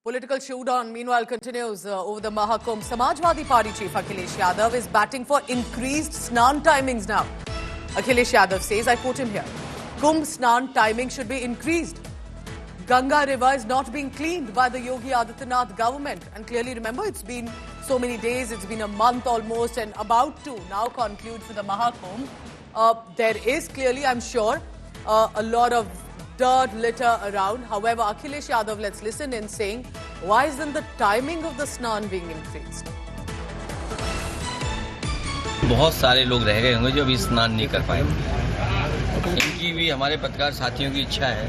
Political showdown, meanwhile, continues over the Mahakumbh. Samajwadi Party chief Akhilesh Yadav is batting for increased Snan timings now. Akhilesh Yadav says, I quote him here, Kumbh Snan timing should be increased. Ganga river is not being cleaned by the Yogi Adityanath government. And clearly, remember, it's been so many days, it's been a month almost, and about to now conclude for the Mahakumbh. There is clearly, I'm sure, a lot of dirt litter around. However, Akhilesh Yadav, let's listen in saying, why isn't the timing of the Snan being increased? बहुत सारे लोग रह गए होंगे जो अभी स्नान नहीं कर पाए। इनकी भी हमारे पत्रकार साथियों की इच्छा है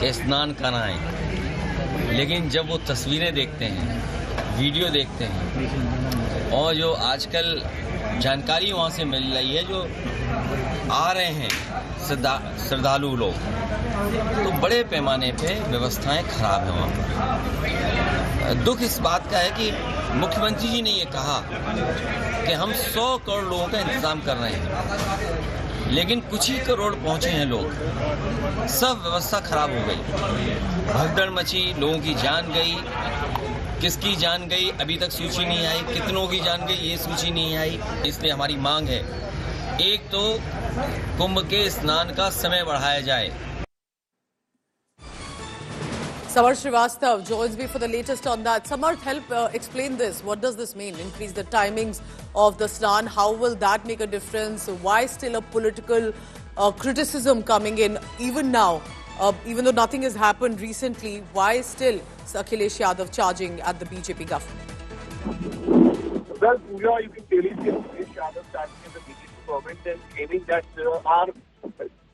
कि स्नान कराएं, लेकिन जब वो तस्वीरें देखते हैं, वीडियो देखते हैं और जो आजकल जानकारी वहाँ से मिल रही है, जो आ रहे हैं श्रद्धालु लोग, तो बड़े पैमाने पे व्यवस्थाएं खराब हैं वहाँ पर। दुख इस बात का है कि मुख्यमंत्री जी ने ये कहा कि हम 100 करोड़ लोगों का इंतजाम कर रहे हैं, लेकिन कुछ ही करोड़ पहुंचे हैं लोग, सब व्यवस्था खराब हो गई, भगदड़ मची, लोगों की जान गई। किसकी जान गई अभी तक सूची नहीं आई, कितनों की जान गई ये सूची नहीं आई। इसलिए हमारी मांग है, एक तो कुंभ के स्नान का समय बढ़ाया जाए। Samarth Srivastava joins me for the latest on that. Samarth, help explain this. What does this mean? Increase the timings of the Snan. How will that make a difference? Why still a political criticism coming in even now? Even though nothing has happened recently, why still Akhilesh Yadav charging at the BJP government? Well, Pooja, you can clearly see Akhilesh Yadav charging at the BJP government and claiming that there are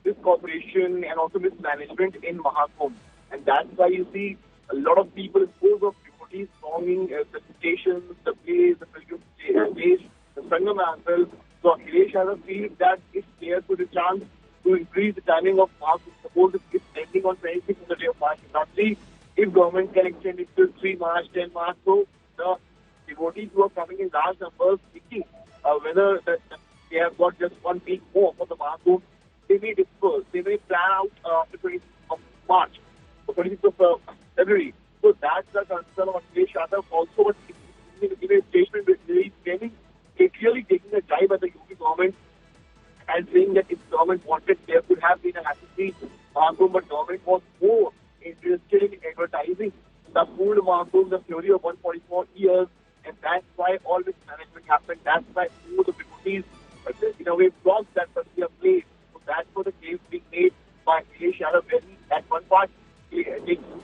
miscooperation and also mismanagement in Mahakumbh. And that's why you see a lot of people, schools of devotees storming the stations, the place, the pilgrim stage, the Sangam as well. So Akhilesh Yadav feels that if there could a chance to increase the timing of Mahakumbh, suppose it's ending on 26th of the day of March, not see if government can extend it till 3 March, 10 March. So the devotees who are coming in large numbers thinking whether they have got just 1 week more for the Mahakumbh, they may disperse, they may plan out after 26th of March. 26th of February. So that's the concern of Akhilesh Yadav. Also, what in a statement with Lily claiming, clearly taking a jibe at the UP government and saying that if government wanted, there could have been a happy Mahakumbh, but government was more interested in advertising the full Mahakumbh, the theory of 144 years, and that's why all this management happened. That's why all the devotees, in a way, blocked that particular place. So that's what the case being made by Akhilesh Yadav, where he, at one part,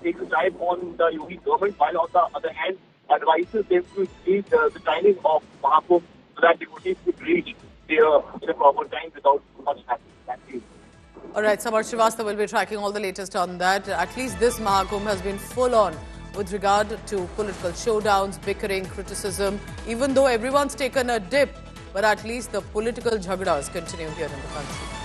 takes a dive on the Yogi government, while on the other hand, advises them to increase the timing of Mahakumbh so that devotees could reach there in a proper time without much happening. All right, Samarth Srivastava will be tracking all the latest on that. At least this Mahakumbh has been full on with regard to political showdowns, bickering, criticism, even though everyone's taken a dip, but at least the political jhagdas continue here in the country.